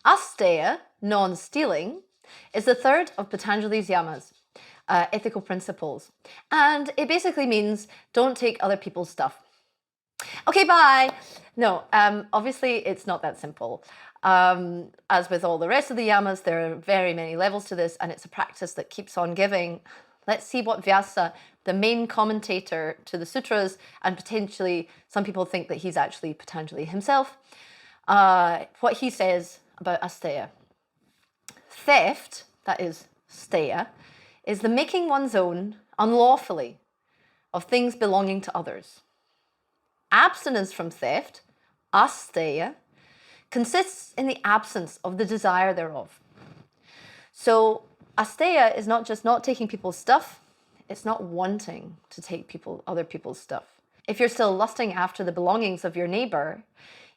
Asteya, non-stealing, is the third of Patanjali's yamas, ethical principles. And it basically means don't take other people's stuff. Okay, bye. No, obviously it's not that simple. As with all the rest of the yamas, there are very many levels to this, and it's a practice that keeps on giving. Let's see what Vyasa, the main commentator to the sutras, and potentially some people think that he's actually Patanjali himself, what he says about asteya. Theft, that is steya, is the making one's own unlawfully of things belonging to others. Abstinence from theft, asteya, consists in the absence of the desire thereof. So asteya is not just not taking people's stuff, it's not wanting to take other people's stuff. If you're still lusting after the belongings of your neighbor,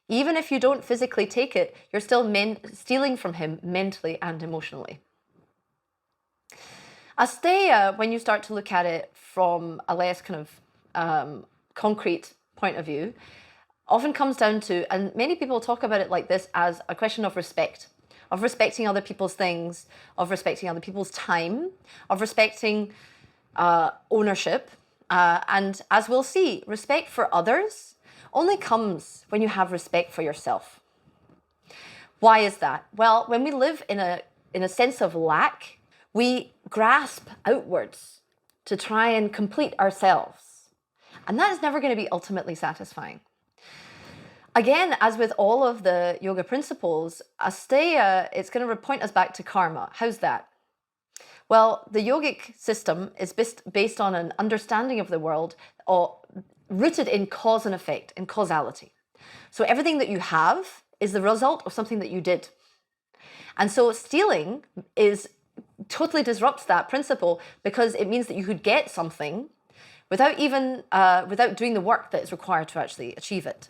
even if you don't physically take it, you're still stealing from him mentally and emotionally. Asteya, when you start to look at it from a less kind of concrete point of view, often comes down to, and many people talk about it like this, as a question of respect, of respecting other people's things, of respecting other people's time, of respecting ownership. And as we'll see, respect for others only comes when you have respect for yourself. Why is that? Well, when we live in a sense of lack, we grasp outwards to try and complete ourselves. And that is never going to be ultimately satisfying. Again, as with all of the yoga principles, asteya, it's going to point us back to karma. How's that? Well, the yogic system is based on an understanding of the world rooted in cause and effect, in causality. So everything that you have is the result of something that you did. And so stealing totally disrupts that principle, because it means that you could get something without doing the work that is required to actually achieve it.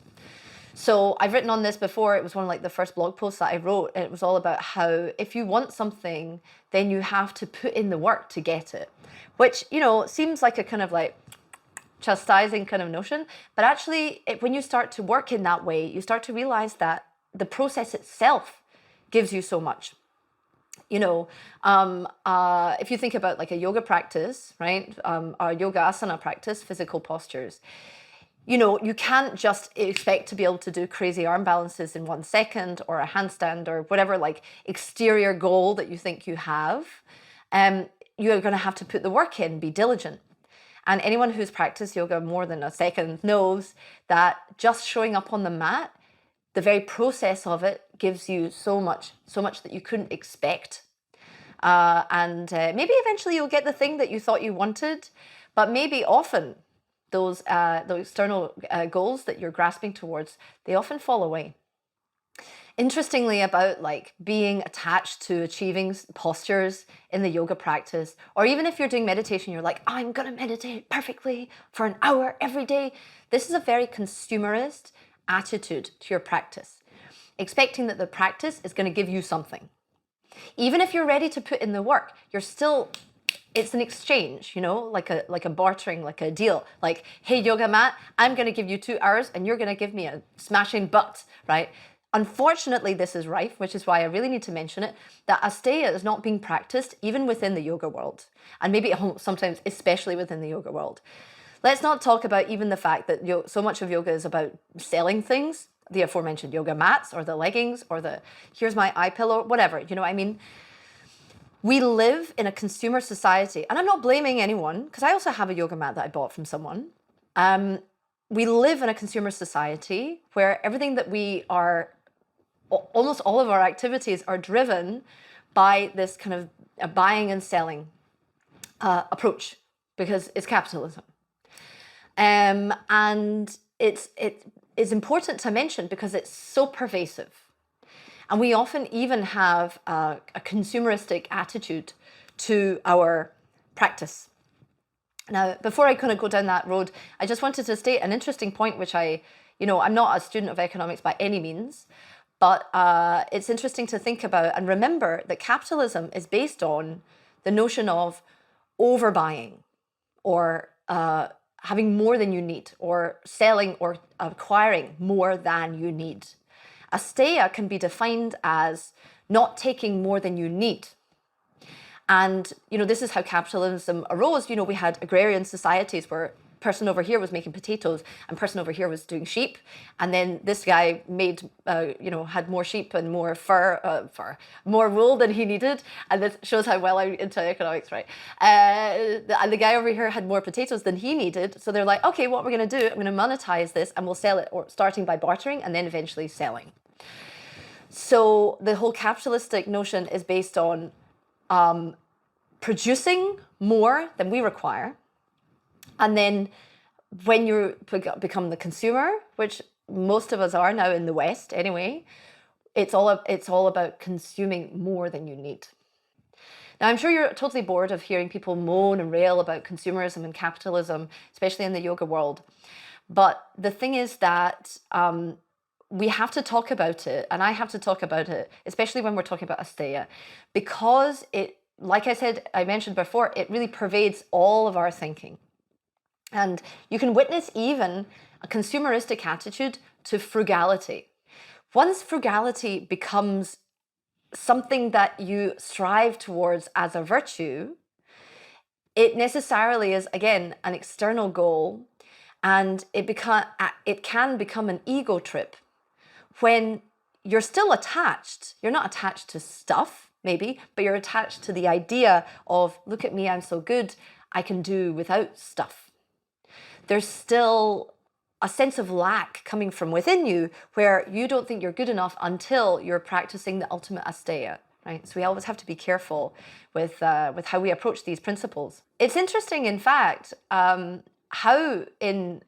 So I've written on this before. It was one of like the first blog posts that I wrote. And it was all about how if you want something, then you have to put in the work to get it, which, you know, seems like a kind of like chastising kind of notion. But actually, when you start to work in that way, you start to realize that the process itself gives you so much. You know, if you think about like a yoga practice, right? Our yoga asana practice, physical postures, you know, you can't just expect to be able to do crazy arm balances in 1 second, or a handstand, or whatever like exterior goal that you think you have. You're going to have to put the work in, be diligent. And anyone who's practiced yoga more than a second knows that just showing up on the mat, the very process of it gives you so much that you couldn't expect. And maybe eventually you'll get the thing that you thought you wanted, but maybe often those external goals that you're grasping towards, they often fall away. Interestingly, about like being attached to achieving postures in the yoga practice, or even if you're doing meditation, you're like, I'm gonna meditate perfectly for an hour every day. This is a very consumerist attitude to your practice, expecting that the practice is going to give you something. Even if you're ready to put in the work, it's an exchange, you know, like a bartering, like a deal. Like, hey, yoga mat, I'm going to give you 2 hours and you're going to give me a smashing butt, right? Unfortunately, this is rife, which is why I really need to mention it, that asteya is not being practiced even within the yoga world, and maybe sometimes especially within the yoga world. Let's not talk about even the fact that so much of yoga is about selling things, the aforementioned yoga mats, or the leggings, or the here's my eye pillow, whatever, you know what I mean? We live in a consumer society, and I'm not blaming anyone, because I also have a yoga mat that I bought from someone. We live in a consumer society where everything that we are, almost all of our activities are driven by this kind of a buying and selling approach, because it's capitalism. And it is important to mention because it's so pervasive. And we often even have a consumeristic attitude to our practice. Now, before I kind of go down that road, I just wanted to state an interesting point, which I'm not a student of economics by any means, but it's interesting to think about and remember that capitalism is based on the notion of overbuying, or having more than you need, or selling or acquiring more than you need. Asteya can be defined as not taking more than you need. And, this is how capitalism arose. We had agrarian societies where person over here was making potatoes and person over here was doing sheep. And then this guy made, had more sheep and more more wool than he needed. And this shows how well I'm into economics, right? And the guy over here had more potatoes than he needed. So they're like, okay, what we're going to do, I'm going to monetize this and we'll sell it, or starting by bartering and then eventually selling. So the whole capitalistic notion is based on producing more than we require. And then when you become the consumer, which most of us are now in the West anyway, it's all about consuming more than you need. Now, I'm sure you're totally bored of hearing people moan and rail about consumerism and capitalism, especially in the yoga world. But the thing is that we have to talk about it, and I have to talk about it, especially when we're talking about Asteya, because it, like I mentioned before, it really pervades all of our thinking. And you can witness even a consumeristic attitude to frugality. Once frugality becomes something that you strive towards as a virtue, it necessarily is, again, an external goal, and it can become an ego trip when you're still attached. You're not attached to stuff, maybe, but you're attached to the idea of, look at me, I'm so good, I can do without stuff. There's still a sense of lack coming from within you where you don't think you're good enough until you're practicing the ultimate Asteya, right? So we always have to be careful with how we approach these principles. It's interesting, in fact, how in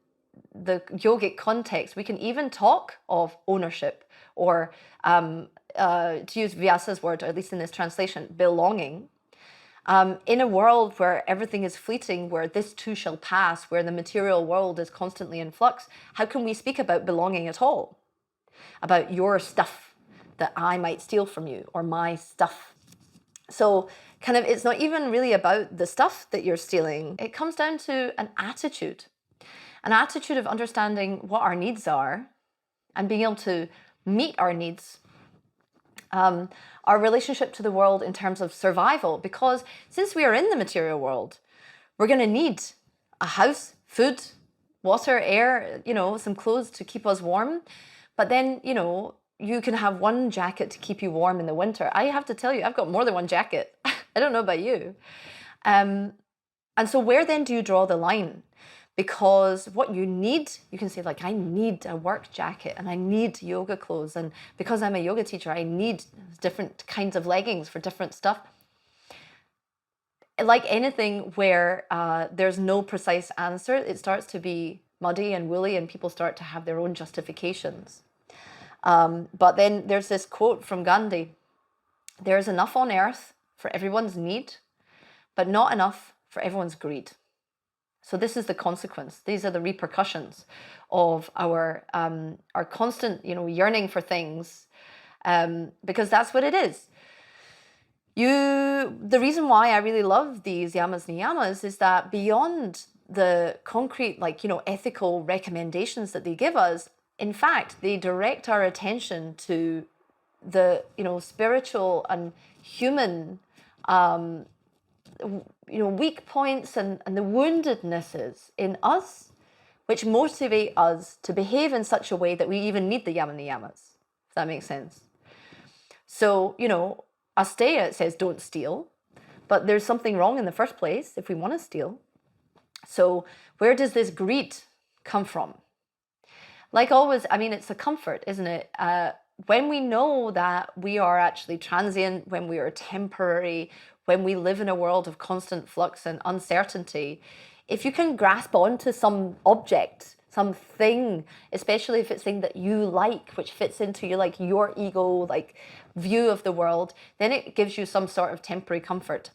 the yogic context we can even talk of ownership, or to use Vyasa's word, or at least in this translation, belonging. In a world where everything is fleeting, where this too shall pass, where the material world is constantly in flux, how can we speak about belonging at all? About your stuff that I might steal from you, or my stuff. So it's not even really about the stuff that you're stealing. It comes down to an attitude of understanding what our needs are and being able to meet our needs. Our relationship to the world in terms of survival, because since we are in the material world, we're going to need a house, food, water, air, some clothes to keep us warm. But then, you can have one jacket to keep you warm in the winter. I have to tell you, I've got more than one jacket. I don't know about you. And so where then do you draw the line? Because what you need, you can say, like, I need a work jacket and I need yoga clothes. And because I'm a yoga teacher, I need different kinds of leggings for different stuff. Like anything where there's no precise answer, it starts to be muddy and woolly and people start to have their own justifications. But then there's this quote from Gandhi: "There's enough on earth for everyone's need, but not enough for everyone's greed." So this is the consequence. These are the repercussions of our constant, yearning for things, because that's what it is. The reason why I really love these yamas and niyamas is that beyond the concrete, ethical recommendations that they give us, in fact, they direct our attention to the, spiritual and human, weak points and the woundednesses in us, which motivate us to behave in such a way that we even need the yama niyamas, if that makes sense. So, Asteya, it says don't steal, but there's something wrong in the first place if we want to steal. So where does this greed come from? Like always, it's a comfort, isn't it? When we know that we are actually transient, when we are temporary, when we live in a world of constant flux and uncertainty, if you can grasp onto some object, something, especially if it's something that you like, which fits into your ego, view of the world, then it gives you some sort of temporary comfort.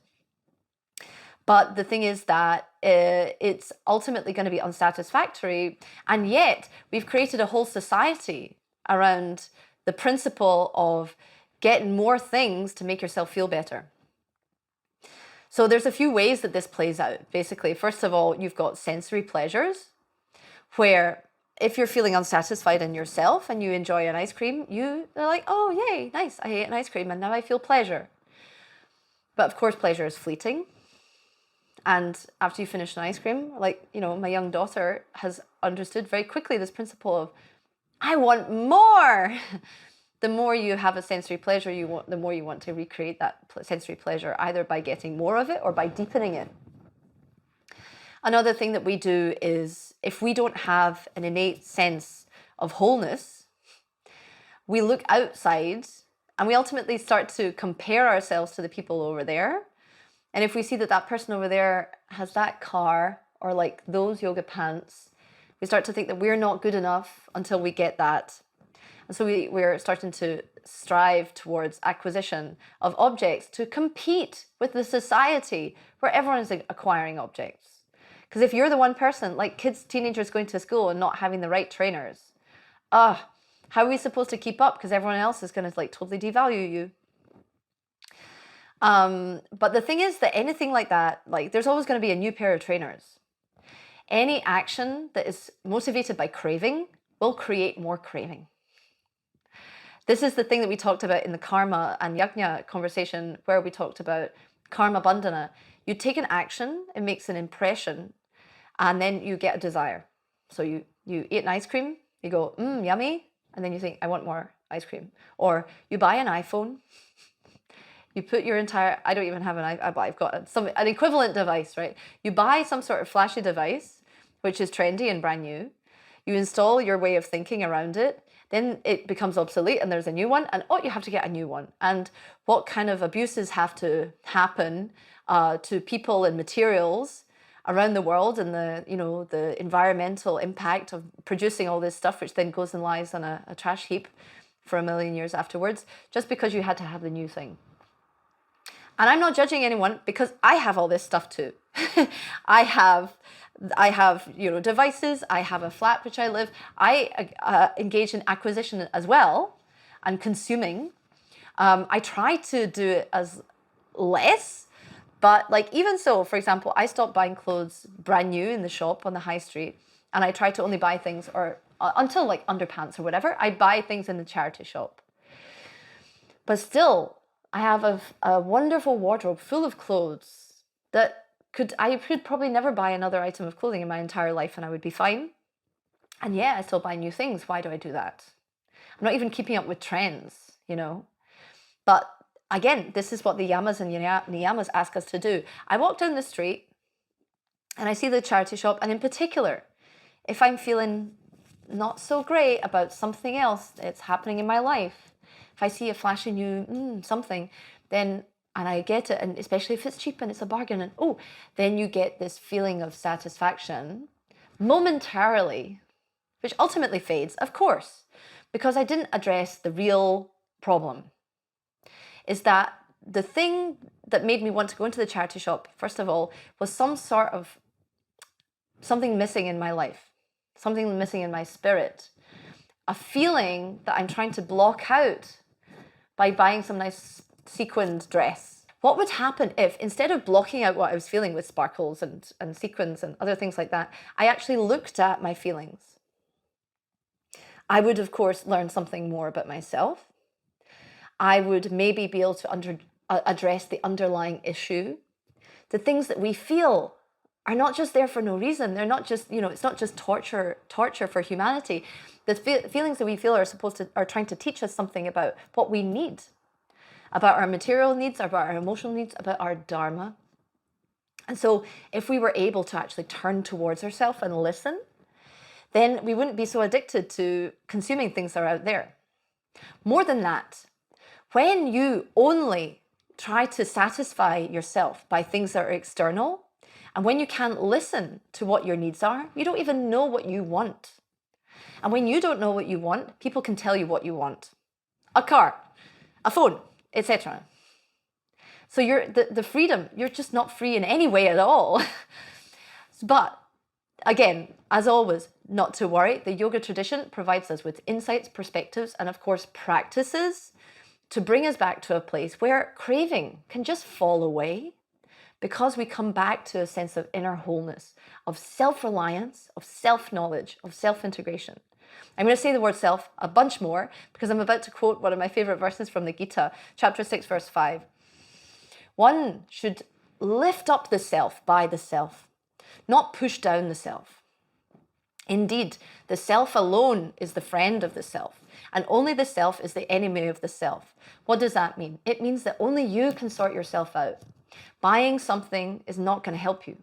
But the thing is that it's ultimately going to be unsatisfactory. And yet we've created a whole society around the principle of getting more things to make yourself feel better. So there's a few ways that this plays out. Basically, first of all, you've got sensory pleasures, where if you're feeling unsatisfied in yourself and you enjoy an ice cream, they're like, oh, yay, nice, I ate an ice cream and now I feel pleasure. But of course, pleasure is fleeting. And after you finish an ice cream, like, my young daughter has understood very quickly this principle of, I want more. The more you have a sensory pleasure, the more you want to recreate that sensory pleasure, either by getting more of it or by deepening it. Another thing that we do is, if we don't have an innate sense of wholeness, we look outside and we ultimately start to compare ourselves to the people over there. And if we see that that person over there has that car or like those yoga pants, we start to think that we're not good enough until we get that. And so we're starting to strive towards acquisition of objects to compete with the society where everyone is acquiring objects. Because if you're the one person, like teenagers going to school and not having the right trainers, how are we supposed to keep up? Because everyone else is going to like totally devalue you. But the thing is that anything like that, like there's always going to be a new pair of trainers. Any action that is motivated by craving will create more craving. This is the thing that we talked about in the karma and yajna conversation, where we talked about karma bandhana. You take an action, it makes an impression, and then you get a desire. So you eat an ice cream, you go, yummy, and then you think, I want more ice cream. Or you buy an iPhone, you put your entire, I don't even have an iPhone, I've got an equivalent device, right? You buy some sort of flashy device, which is trendy and brand new. You install your way of thinking around it. Then it becomes obsolete and there's a new one, and you have to get a new one. And what kind of abuses have to happen to people and materials around the world, and the environmental impact of producing all this stuff, which then goes and lies on a trash heap for a million years afterwards, just because you had to have the new thing. And I'm not judging anyone, because I have all this stuff too. I have devices, I have a flat which I live. I engage in acquisition as well and consuming. I try to do it as less, but like even so, for example, I stopped buying clothes brand new in the shop on the high street, and I try to only buy things, or until like underpants or whatever, I buy things in the charity shop. But still, I have a wonderful wardrobe full of clothes that I could probably never buy another item of clothing in my entire life and I would be fine. And yeah, I still buy new things. Why do I do that? I'm not even keeping up with trends, But again, this is what the yamas and niyamas ask us to do. I walk down the street and I see the charity shop, and in particular, if I'm feeling not so great about something else that's happening in my life, if I see a flashy new something, then, and I get it, and especially if it's cheap and it's a bargain, and then you get this feeling of satisfaction momentarily, which ultimately fades, of course, because I didn't address the real problem. Is that the thing that made me want to go into the charity shop, first of all, was something missing in my life, something missing in my spirit, a feeling that I'm trying to block out by buying some nice sequined dress. What would happen if, instead of blocking out what I was feeling with sparkles and sequins and other things like that, I actually looked at my feelings? I would, of course, learn something more about myself. I would maybe be able to address the underlying issue. The things that we feel are not just there for no reason. They're not just, it's not just torture for humanity. The feelings that we feel are trying to teach us something about what we need, about our material needs, about our emotional needs, about our dharma. And so if we were able to actually turn towards ourselves and listen, then we wouldn't be so addicted to consuming things that are out there. More than that, when you only try to satisfy yourself by things that are external, and when you can't listen to what your needs are, you don't even know what you want. And when you don't know what you want, people can tell you what you want. A car, a phone, etc. So the freedom, you're just not free in any way at all. But again, as always, not to worry, the yoga tradition provides us with insights, perspectives, and of course practices to bring us back to a place where craving can just fall away, because we come back to a sense of inner wholeness, of self-reliance, of self-knowledge, of self-integration. I'm going to say the word self a bunch more because I'm about to quote one of my favorite verses from the Gita, chapter 6, verse 5. One should lift up the self by the self, not push down the self. Indeed, the self alone is the friend of the self, and only the self is the enemy of the self. What does that mean? It means that only you can sort yourself out. Buying something is not going to help you.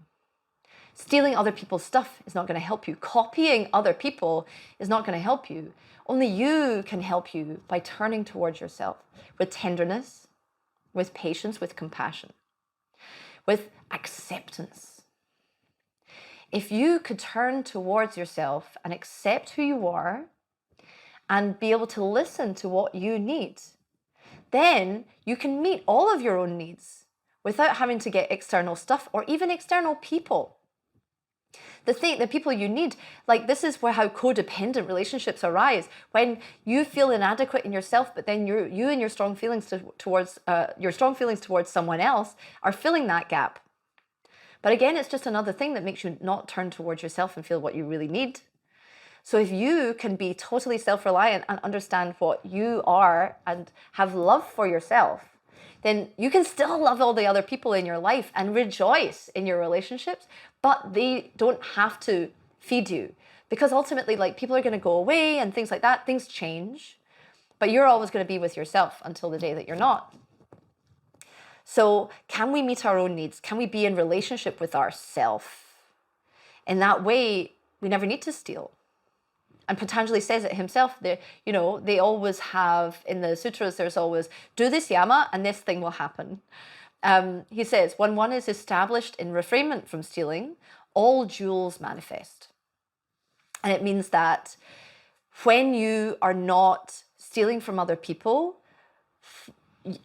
Stealing other people's stuff is not going to help you. Copying other people is not going to help you. Only you can help you by turning towards yourself with tenderness, with patience, with compassion, with acceptance. If you could turn towards yourself and accept who you are and be able to listen to what you need, then you can meet all of your own needs without having to get external stuff or even external people. The people you need, like this is where how codependent relationships arise. When you feel inadequate in yourself, but then you and your strong feelings towards someone else are filling that gap. But again, it's just another thing that makes you not turn towards yourself and feel what you really need. So if you can be totally self-reliant and understand what you are and have love for yourself, then you can still love all the other people in your life and rejoice in your relationships, but they don't have to feed you. Because ultimately, like, people are going to go away and things like that, things change, but you're always going to be with yourself until the day that you're not. So can we meet our own needs? Can we be in relationship with ourself? In that way, we never need to steal. And Patanjali says it himself. They always have, in the sutras, there's always, do this yama and this thing will happen. He says, when one is established in refrainment from stealing, all jewels manifest. And it means that when you are not stealing from other people,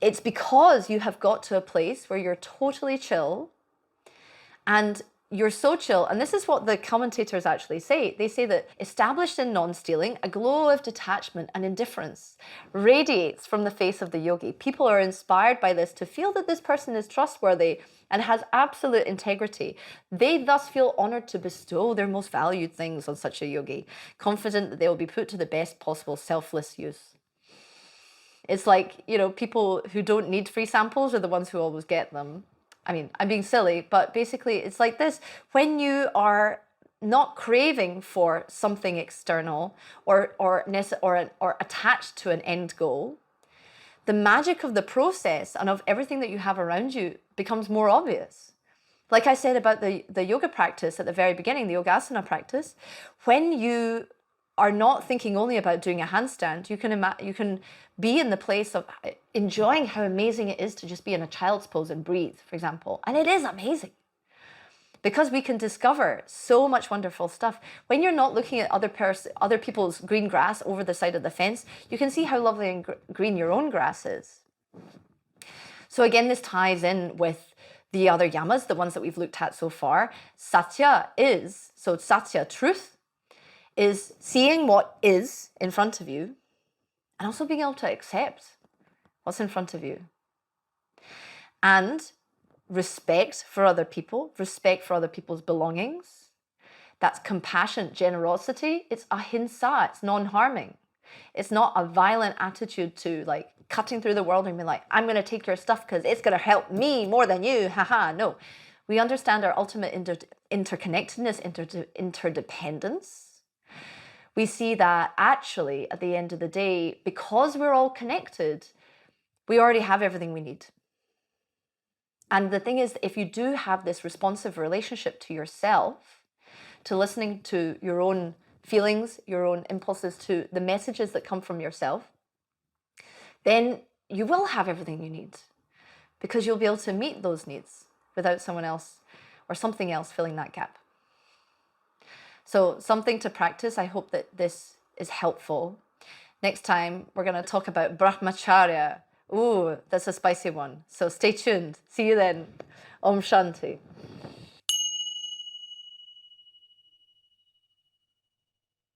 it's because you have got to a place where you're totally chill, and you're so chill. And this is what the commentators actually say. They say that established in non-stealing, a glow of detachment and indifference radiates from the face of the yogi. People are inspired by this to feel that this person is trustworthy and has absolute integrity. They thus feel honored to bestow their most valued things on such a yogi, confident that they will be put to the best possible selfless use. It's like, people who don't need free samples are the ones who always get them. I mean, I'm being silly, but basically it's like this. When you are not craving for something external or attached to an end goal, the magic of the process and of everything that you have around you becomes more obvious. Like I said about the yoga practice at the very beginning, the yogasana practice, when you are not thinking only about doing a handstand, you can be in the place of enjoying how amazing it is to just be in a child's pose and breathe, for example. And it is amazing because we can discover so much wonderful stuff. When you're not looking at other people's green grass over the side of the fence, you can see how lovely and green your own grass is. So again, this ties in with the other yamas, the ones that we've looked at so far. Satya, truth, is seeing what is in front of you and also being able to accept what's in front of you. And respect for other people, respect for other people's belongings. That's compassion, generosity. It's ahimsa, it's non-harming. It's not a violent attitude to like cutting through the world and being like, I'm going to take your stuff because it's going to help me more than you, haha. No, we understand our ultimate interconnectedness, interdependence. We see that actually at the end of the day, because we're all connected, we already have everything we need. And the thing is, if you do have this responsive relationship to yourself, to listening to your own feelings, your own impulses, to the messages that come from yourself, then you will have everything you need because you'll be able to meet those needs without someone else or something else filling that gap. So something to practice. I hope that this is helpful. Next time, we're going to talk about brahmacharya. Ooh, that's a spicy one. So stay tuned. See you then. Om Shanti.